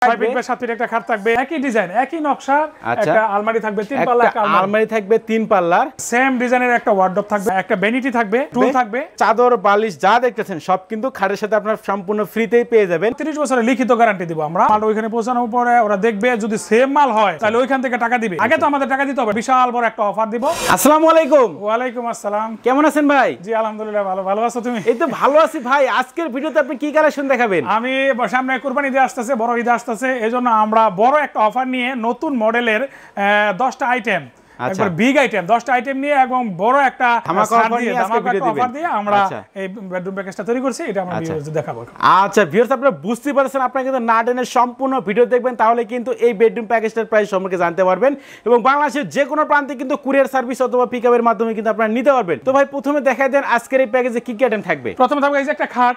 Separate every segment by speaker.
Speaker 1: 6 feet by 7 fit একটা খাট থাকবে, একই ডিজাইন একই নকশা, একটা আলমারি থাকবে 3 পাল্লা, একটা
Speaker 2: আলমারি থাকবে 3 পাল্লার,
Speaker 1: সেম ডিজাইনের একটা ওয়ার্ডরোব থাকবে, একটা ভ্যানিটি থাকবে, টুল থাকবে,
Speaker 2: চাদর বালিশ যা দেখতেছেন সব কিন্তু খাটের সাথে আপনারা সম্পূর্ণ ফ্রিতেই পেয়ে যাবেন।
Speaker 1: 30 বছরের লিখিত গ্যারান্টি দিব আমরা। মাল ওইখানে পৌঁছানোর পরে ওরা দেখবে যদি সেম মাল হয় তাহলে ওইখান থেকে টাকা দিবে, আগে তো আমাদের টাকা দিতে হবে। বিশাল বড় একটা অফার দিব।
Speaker 2: আসসালামু আলাইকুম।
Speaker 1: ওয়া আলাইকুম আসসালাম।
Speaker 2: কেমন আছেন ভাই?
Speaker 1: জি আলহামদুলিল্লাহ ভালো। ভালো আছো তুমি?
Speaker 2: এই তো ভালো আছি ভাই। আজকের ভিডিওতে আপনি কি কালেকশন দেখাবেন?
Speaker 1: আমি সামনে কুরবানি ঈদ আসতেছে, বড় ঈদ আসতেছে, এজন্য আমরা বড় একটা অফার নিয়ে নতুন মডেলের 10টা আইটেম, একবার বিগ আইটেম 10টা আইটেম নিয়ে এবং বড় একটা অফার দিয়ে আমরা এই বেডরুম প্যাকেজটা তৈরি করছি। এটা আমরা ভিউয়ারদের দেখাবো।
Speaker 2: আচ্ছা ভিউয়ার্স, আপনারা বুঝতে পারছেন, আপনারা কিন্তু না টেনে সম্পূর্ণ ভিডিও দেখবেন, তাহলে কিন্তু এই বেডরুম প্যাকেজটার প্রাইস সম্পর্কে জানতে পারবেন এবং বাংলাদেশের যে কোনো প্রান্তে কিন্তু কুরিয়ার সার্ভিস অথবা পিকআপের মাধ্যমে কিন্তু আপনারা নিতে পারবেন। তো ভাই প্রথমে দেখাই দেন আজকের এই প্যাকেজে কি কি আইটেম থাকবে।
Speaker 1: প্রথমে থাকবে এই যে একটা খাট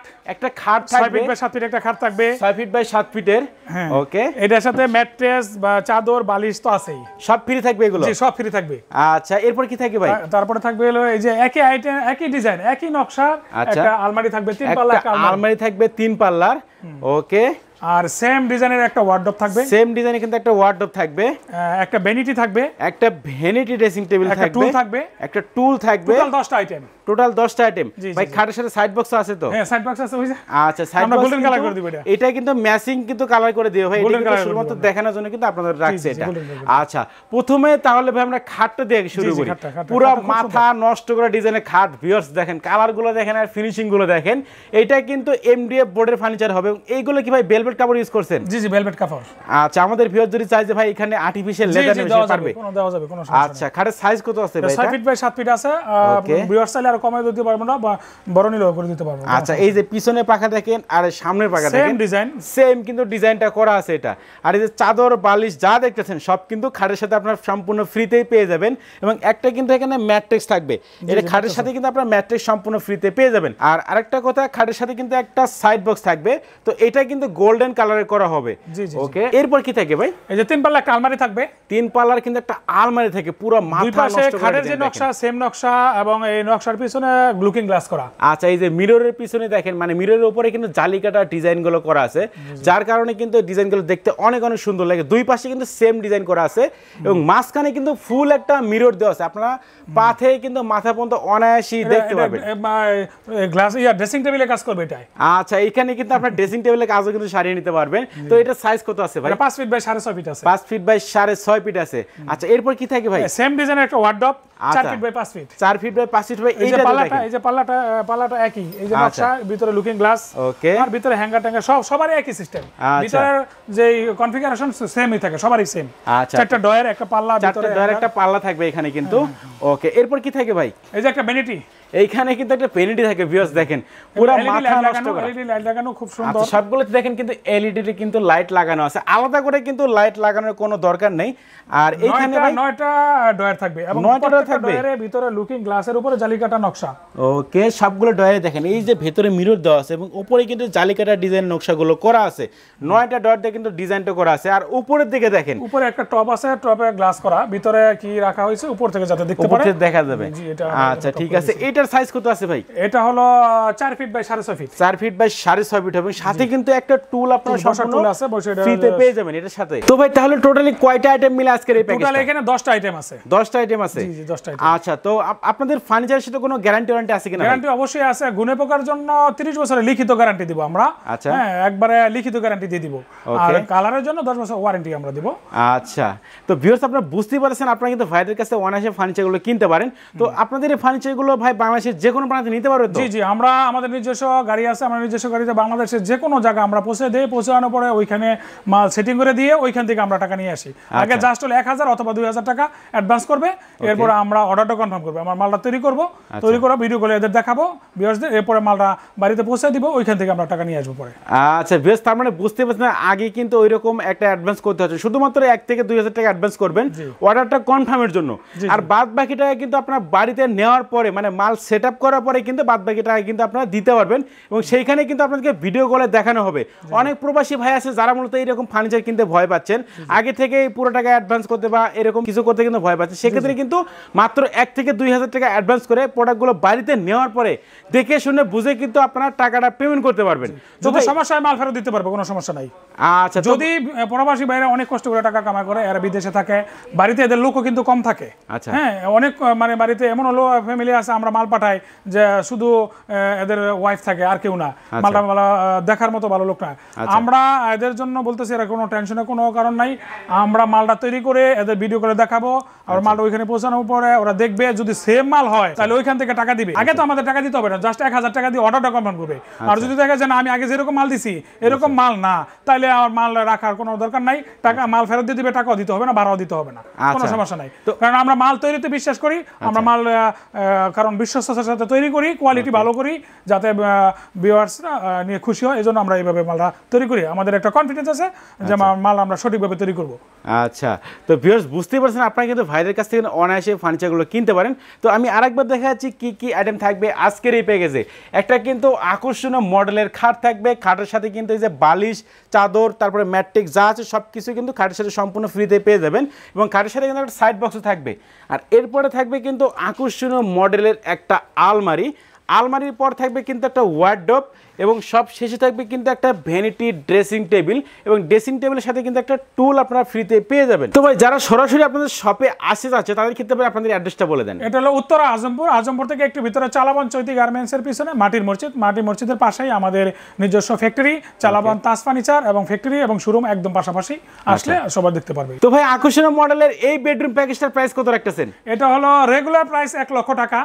Speaker 2: থাকবে
Speaker 1: 6 ফিট বাই 7 ফিট একটা খাট থাকবে,
Speaker 2: 6 ফিট বাই 7 ফিটের। ওকে,
Speaker 1: এটার সাথে ম্যাট্রেস বা চাদর বালিশ তো আছেই,
Speaker 2: সব ফ্রি থাকবে এগুলো?
Speaker 1: জি সব ফ্রি থাকবে।
Speaker 2: আচ্ছা এরপর কি থাকবে ভাই?
Speaker 1: তারপরে থাকবে হলো এই যে একই আইটেম একই ডিজাইন একই নকশা, একটা আলমারি থাকবে 3 পাল্লা,
Speaker 2: একটা আলমারি থাকবে 3 পাল্লার। ওকে,
Speaker 1: আর সেম ডিজাইনের একটা ওয়ার্ডরোব থাকবে,
Speaker 2: সেম ডিজাইনে কিন্তু একটা ওয়ার্ডরোব থাকবে,
Speaker 1: একটা ভ্যানিটি থাকবে,
Speaker 2: একটা ভ্যানিটি ড্রেসিং টেবিল থাকবে,
Speaker 1: একটা টুল থাকবে,
Speaker 2: একটা টুল থাকবে।
Speaker 1: টোটাল 10টা আইটেম।
Speaker 2: টোটাল 10টা আইটেম। ভাই খাটের সাথে সাইড বক্স আছে তো?
Speaker 1: হ্যাঁ সাইড বক্স আছে ওই যে।
Speaker 2: আচ্ছা সাইড বক্স গোল্ডেন কালার করে দিব এটা। এটা কিন্তু ম্যাচিং কিন্তু কালার করে দিও ভাই, এটা কিন্তু শুধুমাত্র দেখানোর জন্য কিন্তু আপনাদের রাখছে এটা। আচ্ছা প্রথমে তাহলে ভাই আমরা খাটটা দিয়ে শুরু করি। পুরো মাথা নষ্ট করা ডিজাইনের খাট। ভিউয়ার্স দেখেন কালারগুলো দেখেন আর ফিনিশিং গুলো দেখেন। এটা কিন্তু এমডিএফ বোর্ডের ফার্নিচার হবে। এইগুলো কি ভাই ভেলভেট কাপড় ইউজ করছেন?
Speaker 1: জি জি ভেলভেট কাপড়।
Speaker 2: আচ্ছা আমাদের ভিউয়ার যদি চাই যে ভাই এখানে আর্টিফিশিয়াল লেদার নিতে পারবে?
Speaker 1: কোনো দেওয়া যাবে, কোনো সমস্যা।
Speaker 2: আচ্ছা খাটের সাইজ কত আছে ভাই?
Speaker 1: 6 ফিট বাই 7 ফিট আছে। ভিউয়ার চাইলে আর কমাই দিতে পারবো না বা বড় নিলেও করে দিতে পারবো।
Speaker 2: আচ্ছা এই যে পিছনের পাখা দেখেন আর সামনের পাখা দেখেন,
Speaker 1: সেম ডিজাইন,
Speaker 2: সেম কিন্তু ডিজাইনটা করা আছে এটা। আর এই যে চাদর বালিশ যা দেখতেছেন সব কিন্তু খাটের সাথে আপনারা সম্পূর্ণ ফ্রিতেই পেয়ে যাবেন এবং একটা কিন্তু এখানে ম্যাট্রেস থাকবে। এটা খাটের সাথে কিন্তু আপনারা ম্যাট্রেস সম্পূর্ণ ফ্রিতে পেয়ে যাবেন। আর আরেকটা কথা, খাটের সাথে কিন্তু একটা সাইড বক্স থাকবে, তো এটা কিন্তু গোল্ডেন কালারে করা হবে। ওকে, এরপর কি থাকে ভাই?
Speaker 1: এই যে 3 পাল্লা একটা আলমারি থাকবে,
Speaker 2: 3 পাল্লার কিন্তু একটা আলমারি থাকে, পুরো মাথা নষ্ট করে।
Speaker 1: খাটের যে নকশা সেম নকশা এবং এই নকশার পিছনে লুকিং গ্লাস করা।
Speaker 2: আচ্ছা এই যে মিররের পিছনে দেখেন, মানে মিররের উপরে কিন্তু জালি কাটা ডিজাইন গুলো করা আছে, যার কারণে কিন্তু ডিজাইন গুলো দেখতে অনেক অনেক সুন্দর লাগে। দুই পাশে কিন্তু সেম ডিজাইন করা আছে এবং মাঝখানে কিন্তু ফুল একটা মিরর দেওয়া আছে। আপনারা পাথে কিন্তু মাথা পর্যন্ত অনায়াসই দেখতে পাবেন।
Speaker 1: গ্লাস ড্রেসিং টেবিলে কাজ করবে এটা।
Speaker 2: আচ্ছা এখানে কিন্তু আপনারা ড্রেসিং টেবিলে কাজও কিন্তু সারিয়ে নিতে পারবেন। তো এটা সাইজ কত আছে ভাই?
Speaker 1: 5 ফিট বাই 6.5 ফিট আছে।
Speaker 2: 5 ফিট বাই 6.5 ফিট আছে। আচ্ছা এরপর কি থাকে ভাই?
Speaker 1: সেম ডিজাইনের একটা wardrobe 4 feet by 5 feet.
Speaker 2: 4 feet by 5 feet ভাই।
Speaker 1: এই যে পাল্লাটা একই, এই যে নকশা, ভিতরে লুকিং গ্লাস।
Speaker 2: ওকে, আর
Speaker 1: ভিতরে হ্যাঙ্গার ট্যাঙ্গার সবারই একই সিস্টেম। ভিতরের যে কনফিগারেশন সেমই থাকে, সবারই সেম।
Speaker 2: আচ্ছা
Speaker 1: চারটা ডয়ার একটা পাল্লা,
Speaker 2: ভিতরে ডয়ার একটা পাল্লা থাকবে এখানে কিন্তু। ওকে, এরপর কি থাকে ভাই?
Speaker 1: এই যে একটা ভ্যানিটি,
Speaker 2: এইখানে কিন্তু একটা ভ্যানিটি থাকে। ভিউয়ার্স দেখেন পুরো মাথা নষ্ট করা,
Speaker 1: এলইডি লাইট লাগানো, খুব সুন্দর।
Speaker 2: আচ্ছা সবগুলোতে দেখেন কিন্তু এলইডি তে কিন্তু লাইট লাগানো আছে, আলাদা করে কিন্তু লাইট লাগানোর কোনো দরকার নেই। আর এইখানে ভাই
Speaker 1: 9টা ডয়ার থাকবে এবং
Speaker 2: 9টা ডয়ার থাকবে।
Speaker 1: ডয়ারের ভিতরে লুকিং গ্লাসের উপরে জালিকাটা নকশা।
Speaker 2: ওকে, সবগুলো ডয়ারে দেখেন এই যে ভিতরে মিরর দেওয়া আছে এবং উপরে কিন্তু জালিকাটা ডিজাইন নকশাগুলো করা আছে। 9টা ডয়ার দিয়ে কিন্তু ডিজাইনটা করা আছে। আর উপরের দিকে দেখেন,
Speaker 1: উপরে একটা টপ আছে, টপে গ্লাস করা, ভিতরে কি রাখা হয়েছে উপর থেকে যাতে দেখতে পারে,
Speaker 2: উপর থেকে দেখা যাবে। আচ্ছা ঠিক আছে, এটার সাইজ কত আছে ভাই?
Speaker 1: এটা হলো 4 feet by 6.5 feet.
Speaker 2: 4 feet by 6.5 feet এবং সাথে কিন্তু একটা টুল আপনারা সম্পূর্ণ
Speaker 1: টুল আছে, বসে এটা
Speaker 2: ফ্রিতে পেয়ে যাবেন এটার সাথে। তো ভাই তাহলে টোটালি কয়টা আইটেম মিলে আজকের এই প্যাকেজটা?
Speaker 1: টোটালি এখানে 10টা আইটেম আছে।
Speaker 2: 10টা আইটেম আছে?
Speaker 1: জি জি 10টা আইটেম।
Speaker 2: আচ্ছা তো আপনাদের ফার্নিচারের সাথে কোনো গ্যারান্টি ওয়ারেন্টি আছে কিনা?
Speaker 1: গ্যারান্টি অবশ্যই আছে। গুণে পোকার জন্য 30 বছরের লিখিত গ্যারান্টি দিব আমরা।
Speaker 2: আচ্ছা
Speaker 1: হ্যাঁ একবারে লিখিত গ্যারান্টি দিয়ে দিব। আর কালারের জন্য 10 বছর ওয়ারেন্টি আমরা দিব।
Speaker 2: আচ্ছা তো ভিউয়ার্স আপনারা বুঝতেই পারছেন, আপনারা কিন্তু ভাইদের কাছে অনায়াসে ফার্নিচারগুলো কিনতে পারেন। তো আপনাদের এই ফার্নিচারগুলো ভাই বাংলাদেশের যে কোনো প্রান্তে নিতে পারবেন তো?
Speaker 1: জি জি, আমরা আমাদের নিজস্ব গাড়ি আছে, আমরা নিজস্ব গাড়িতে বাংলাদেশের যে কোনো জায়গা আমরা পৌঁছে দেই। পৌঁছানোর পরে ওইখানে মাল সেটিং করে দিয়ে ওইখান থেকে আমরা টাকা নিয়ে আসি। আগে জাস্ট হলো 1000 অথবা 2000 টাকা অ্যাডভান্স করবে, এরপর আমরা অর্ডারটা কনফার্ম করব। আমরা মালটা তৈরি করব, তৈরি করে ভিডিও কলে এদের দেখাবো ভিউয়ার্সদের, এরপরে মালটা বাড়িতে পৌঁছে দিব, ওইখান থেকে আমরা টাকা নিয়ে আসবো পরে।
Speaker 2: আচ্ছা ভিউয়ার্স, তার মানে বুঝতে পারছেন আগে কিন্তু ওইরকম একটা অ্যাডভান্স করতে হচ্ছে, শুধুমাত্র 1 থেকে 2000 টাকা অ্যাডভান্স করবেন অর্ডারটা কনফার্মের জন্য। আর বাদ বাকি টাকা কিন্তু আপনার বাড়িতে নেওয়ার পরে, মানে মাল সেটআপ করার পরে কিন্তু বাদবাকি টাকা কিন্তু আপনারা দিতে পারবেন এবং সেইখানে কিন্তু আপনাদেরকে ভিডিও কলে দেখানো হবে। অনেক প্রবাসী ভাই আছে যারা মূলত এরকম ফার্নিচার কিনতে ভয় পাচ্ছেন, আগে থেকে পুরো টাকা অ্যাডভান্স করতে বা এরকম কিছু করতে কিন্তু ভয় পাচ্ছেন, সেক্ষেত্রে কিন্তু মাত্র 1 থেকে 2,000 টাকা অ্যাডভান্স করে প্রোডাক্টগুলো বাড়িতে নেওয়ার পরে দেখে শুনে বুঝে কিন্তু আপনারা টাকাটা পেমেন্ট করতে পারবেন।
Speaker 1: যদি সমস্যা হয় মাল ফেরত দিতে পারবো, কোনো সমস্যা নাই।
Speaker 2: আচ্ছা,
Speaker 1: যদি প্রবাসী ভাইরা অনেক কষ্ট করে টাকা কামাই করে, এরা বিদেশে থাকে, বাড়িতে এদের লোকও কিন্তু কম থাকে।
Speaker 2: আচ্ছা,
Speaker 1: হ্যাঁ, অনেক মানে বাড়িতে এমন হলো ফ্যামিলি আছে, আমরা মাল পাঠাই যে শুধু এদের ওয়াইফ থাকে আর কেউ না, মালটা দেখার মতো ভালো লোক না। আমরা এদের জন্য বলতেছি এরা কোনো টেনশনের কোনো কারণ নাই, আমরা মালটা তৈরি করে এদের ভিডিও করে দেখাবো, আর মালটা ওইখানে পৌঁছানোর পরে ওরা দেখবে যদি সেম মাল হয় তাহলে ওইখান থেকে টাকা দিবে। আগে তো আমাদের টাকা দিতে হবে না, জাস্ট 1,000 টাকা দিয়ে অর্ডারটা কনফার্ম করবে। আর যদি দেখা যায় না আমি আগে যেরকম মাল দিছি এরকম মাল না, তাহলে আমার মাল রাখার কোনো দরকার নাই, টাকা মাল ফেরত দিয়ে দিবে, টাকাও দিতে হবে না, ভাড়াও দিতে হবে না, কোনো সমস্যা নাই। কারণ আমরা মাল তৈরিতে বিশ্বাস করি, আমরা মাল কারণ বিশ্বস্ততার সাথে তৈরি করি, কোয়ালিটি ভালো করি, যাতে ভিউয়ার্সরা নিয়ে খুশি হয়, এজন্য আমরা এইভাবে মালটা তৈরি করি। আমাদের একটা কনফিডেন্স আছে যে মাল আমরা সঠিকভাবে তৈরি করব।
Speaker 2: আচ্ছা, তো ভিউয়ার্স বুঝতেই পারছেন আপনারা কিন্তু ভাইদের কাছ থেকে অনায়াসে ফার্নিচারগুলো কিনতে পারেন। তো আমি আরেকবার দেখা যাচ্ছি কি কি আইটেম থাকবে আজকের এই প্যাকেজে। একটা কিন্তু আকর্ষণীয় মডেলের খাট থাকবে, খাটের সাথে কিন্তু এই যে বালিশ, চাদর, তারপরে ম্যাট্রিক্স যা আছে সব কিছু কিন্তু খাটের সাথে সম্পূর্ণ ফ্রিতে পেয়ে যাবেন এবং খাটের সাথে কিন্তু একটা সাইড বক্সও থাকবে। আর এরপরে থাকবে কিন্তু আকর্ষণীয় মডেলের একটা আলমারি, আলমারির পর থাকবে কিন্তু একটা ওয়ার্ডরোব এবং সব শেষে থাকবে কিন্তু একটা ভ্যানিটি ড্রেসিং টেবিল এবং ড্রেসিং টেবিলের সাথে কিন্তু একটা টুল আপনারা ফ্রিতে পেয়ে যাবেন। তো ভাই যারা সরাসরি আপনাদের শপে আসে যাচ্ছে তাদের ক্ষেত্রে আপনাদের অ্যাড্রেসটা বলে দেন।
Speaker 1: এটা হলো উত্তরা আজমপুর, আজমপুর থেকে একটু ভিতরে চালাবন চৈতি গার্মেন্টসের পিছনে মাটির মসজিদ, মাটির মসজিদের পাশেই আমাদের নিজস্ব ফ্যাক্টরি চালাবন তাজ ফার্নিচার এবং ফ্যাক্টরি এবং শোরুম একদম পাশাপাশি, আসলে সবাই দেখতে পারবে।
Speaker 2: তো ভাই আকর্ষণীয় মডেলের এই বেডরুম প্যাকেজটার প্রাইস কত রাখতেছেন?
Speaker 1: এটা হলো রেগুলার প্রাইস 1 লক্ষ টাকা।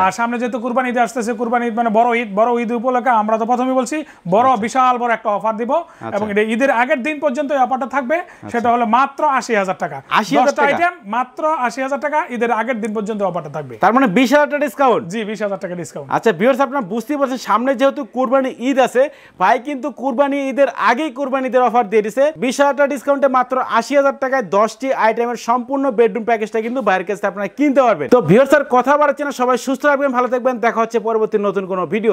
Speaker 1: আর সামনে যেহেতু কুরবানি ঈদ আসতেছে, কুরবানি ঈদ মানে বড় ঈদ উপলক্ষে আমরা তো প্রথমেই বলছি বড় বিশাল বড় একটা অফার দিব এবং এটা ঈদের আগের দিন পর্যন্ত এই অফারটা থাকবে। সেটা হলো মাত্র 80,000 টাকা, 10টা আইটেম মাত্র 80,000 টাকা, ঈদের আগের দিন পর্যন্ত অফারটা থাকবে।
Speaker 2: তার মানে 20,000 টাকা ডিসকাউন্ট?
Speaker 1: জি, 20,000 টাকা ডিসকাউন্ট।
Speaker 2: আচ্ছা ভিউয়ার্স, আপনারা বুঝতেই পারছেন সামনে যেহেতু কুরবানি ঈদ আছে, ভাই কিন্তু কুরবানি ঈদের আগেই কুরবানি ঈদের অফার দিয়ে দিয়েছে। 20,000 টাকা ডিসকাউন্টে মাত্র 80,000 টাকায় 10টি আইটেমের সম্পূর্ণ বেডরুম প্যাকেজটা কিন্তু বাইরের কাছে আপনারা কিনতে পারবেন। তো ভিউয়ার্স আর কথা বাড়াচ্ছি না, সবাই সুস্থ থাকবেন, ভালো থাকবেন, দেখা হচ্ছে পরবর্তী নতুন কোনো ভিডিও।